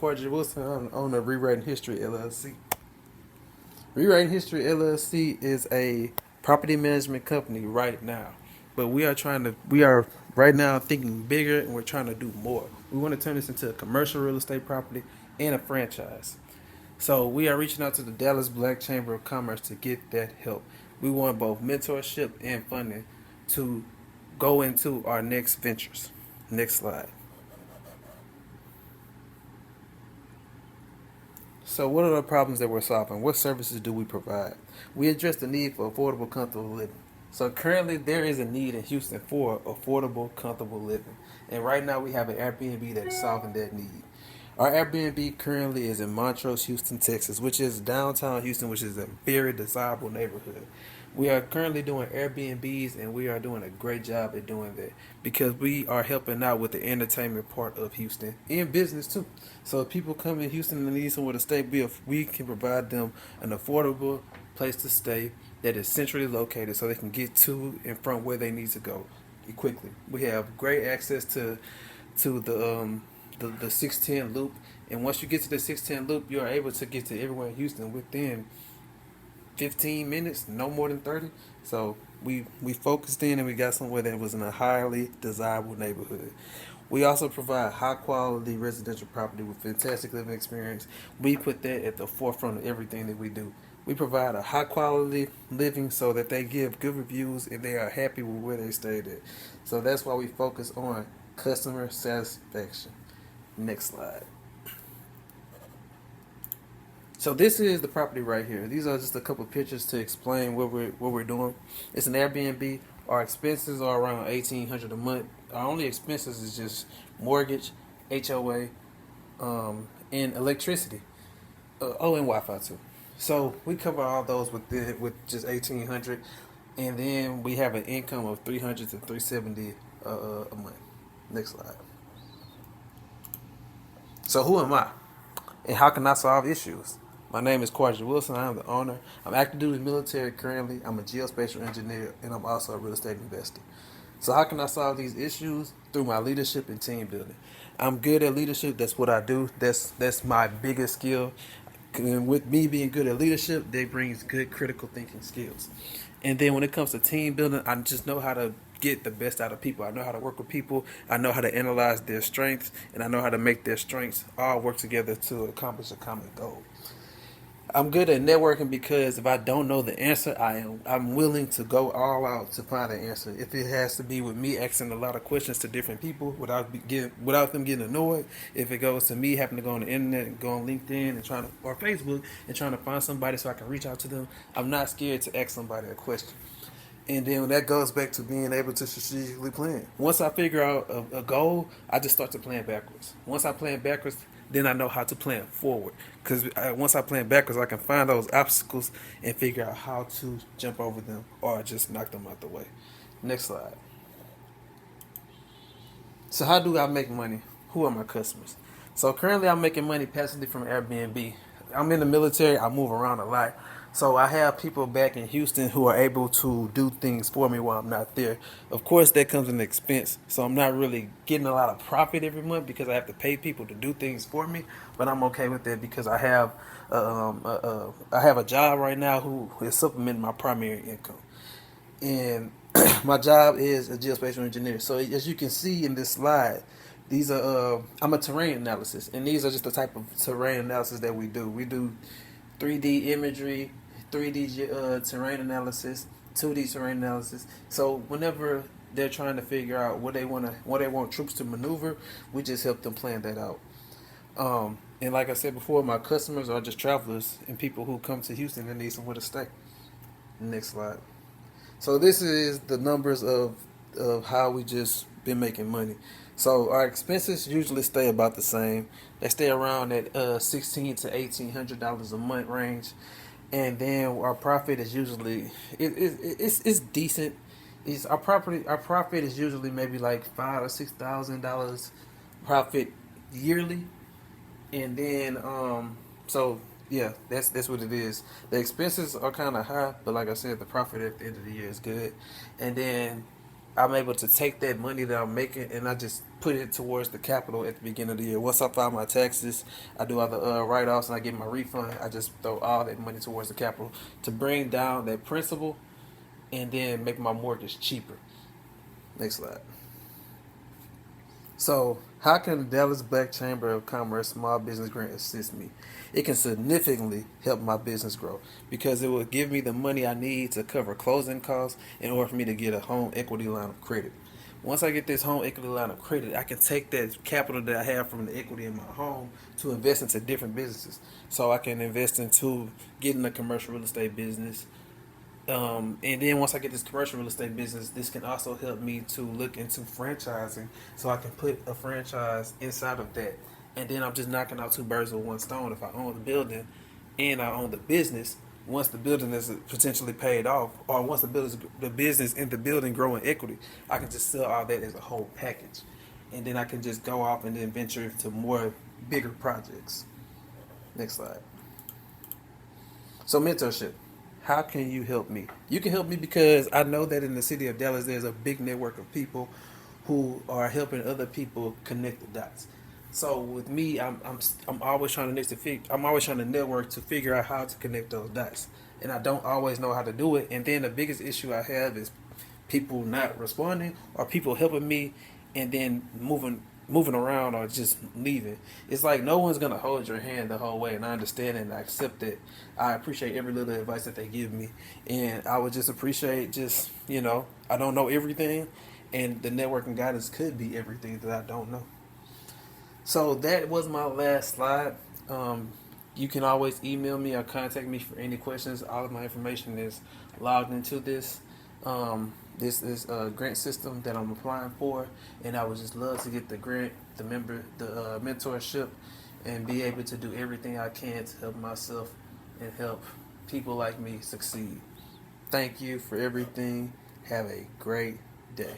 Cordial Wilson, I'm the owner of Rewriting History LLC. Rewriting History LLC is a property management company right now, but we are right now thinking bigger and we're trying to do more. We want to turn this into a commercial real estate property and a franchise. So we are reaching out to the Dallas Black Chamber of Commerce to get that help. We want both mentorship and funding to go into our next ventures. Next slide. So, what are the problems that we're solving? What services do we provide? We address the need for affordable, comfortable living. So, currently, there is a need in Houston for affordable, comfortable living. And right now, we have an Airbnb that is solving that need. Our Airbnb currently is in Montrose, Houston, Texas, which is downtown Houston, which is a very desirable neighborhood. We are currently doing Airbnbs and we are doing a great job at doing that because we are helping out with the entertainment part of Houston and business too. So if people come in Houston and need somewhere to stay, we can provide them an affordable place to stay that is centrally located so they can get to and from where they need to go quickly. We have great access to the 610 loop, and once you get to the 610 loop, you are able to get to everywhere in Houston within 15 minutes, no more than 30. So we focused in and we got somewhere that was in a highly desirable neighborhood. We also provide high quality residential property with fantastic living experience. We put that at the forefront of everything that we do. We provide a high quality living so that they give good reviews and they are happy with where they stayed at. So that's why we focus on customer satisfaction. Next slide. So this is the property right here. These are just a couple of pictures to explain what we're doing. It's an Airbnb. Our expenses are around $1,800 a month. Our only expenses is just mortgage, HOA, and electricity. And Wi-Fi too. So we cover all those with just $1,800, and then we have an income of $300 to $370 a month. Next slide. So who am I, and how can I solve issues? My name is Cordial Wilson. I am the owner. I'm active duty military currently. I'm a geospatial engineer, and I'm also a real estate investor. So how can I solve these issues? Through my leadership and team building. I'm good at leadership. That's what I do. That's my biggest skill. And with me being good at leadership, that brings good critical thinking skills. And then when it comes to team building, I just know how to get the best out of people. I know how to work with people. I know how to analyze their strengths, and I know how to make their strengths all work together to accomplish a common goal. I'm good at networking because if I don't know the answer, I'm willing to go all out to find an answer. If it has to be with me asking a lot of questions to different people without them getting annoyed, if it goes to me having to go on the internet and go on LinkedIn or Facebook and trying to find somebody so I can reach out to them, I'm not scared to ask somebody a question. And then that goes back to being able to strategically plan. Once I figure out a goal, I just start to plan backwards. Once I plan backwards, then I know how to plan forward. Because once I plan backwards, I can find those obstacles and figure out how to jump over them or just knock them out the way. Next slide. So how do I make money? Who are my customers? So currently I'm making money passively from Airbnb. I'm in the military. I move around a lot. So I have people back in Houston who are able to do things for me while I'm not there. Of course, that comes an expense. So I'm not really getting a lot of profit every month because I have to pay people to do things for me. But I'm okay with that because I have a job right now who is supplementing my primary income. And my job is a geospatial engineer. So as you can see in this slide, these are I'm a terrain analysis, and these are just the type of terrain analysis that we do. We do 3D imagery, 3D terrain analysis, 2D terrain analysis. So whenever they're trying to figure out where they want troops to maneuver, we just help them plan that out. And like I said before, my customers are just travelers and people who come to Houston and need somewhere to stay. Next slide. So this is the numbers of how we just been making money. So our expenses usually stay about the same. They stay around that $1,600 to $1,800 a month range, and then our profit is usually it's decent. Our profit is usually maybe like $5,000 or $6,000 profit yearly, and then so yeah, that's what it is. The expenses are kind of high, but like I said, the profit at the end of the year is good. And then I'm able to take that money that I'm making and I just put it towards the capital at the beginning of the year. Once I file my taxes, I do all the write-offs and I get my refund. I just throw all that money towards the capital to bring down that principal and then make my mortgage cheaper. Next slide. So, how can the Dallas Black Chamber of Commerce Small Business Grant assist me? It can significantly help my business grow because it will give me the money I need to cover closing costs in order for me to get a home equity line of credit. Once I get this home equity line of credit, I can take that capital that I have from the equity in my home to invest into different businesses. So I can invest into getting a commercial real estate business, and then once I get this commercial real estate business, this can also help me to look into franchising, so I can put a franchise inside of that. And then I'm just knocking out two birds with one stone. If I own the building and I own the business, once the building is potentially paid off, or once the business and the building grow in equity, I can just sell all that as a whole package, and then I can just go off and then venture into more bigger projects. Next slide. So mentorship. How can you help me? You can help me because I know that in the city of Dallas, there's a big network of people who are helping other people connect the dots. So with me, I'm always trying to I'm always trying to network to figure out how to connect those dots, and I don't always know how to do it. And then the biggest issue I have is people not responding or people helping me and then moving around or just leaving. It's like no one's gonna hold your hand the whole way, and I understand it and I accept it. I appreciate every little advice that they give me, and I would just appreciate I don't know everything, and the networking guidance could be everything that I don't know. So that was my last slide. You can always email me or contact me for any questions. All of my information is logged into this. This is a grant system that I'm applying for, and I would just love to get the grant, the mentorship, and be able to do everything I can to help myself and help people like me succeed. Thank you for everything. Have a great day.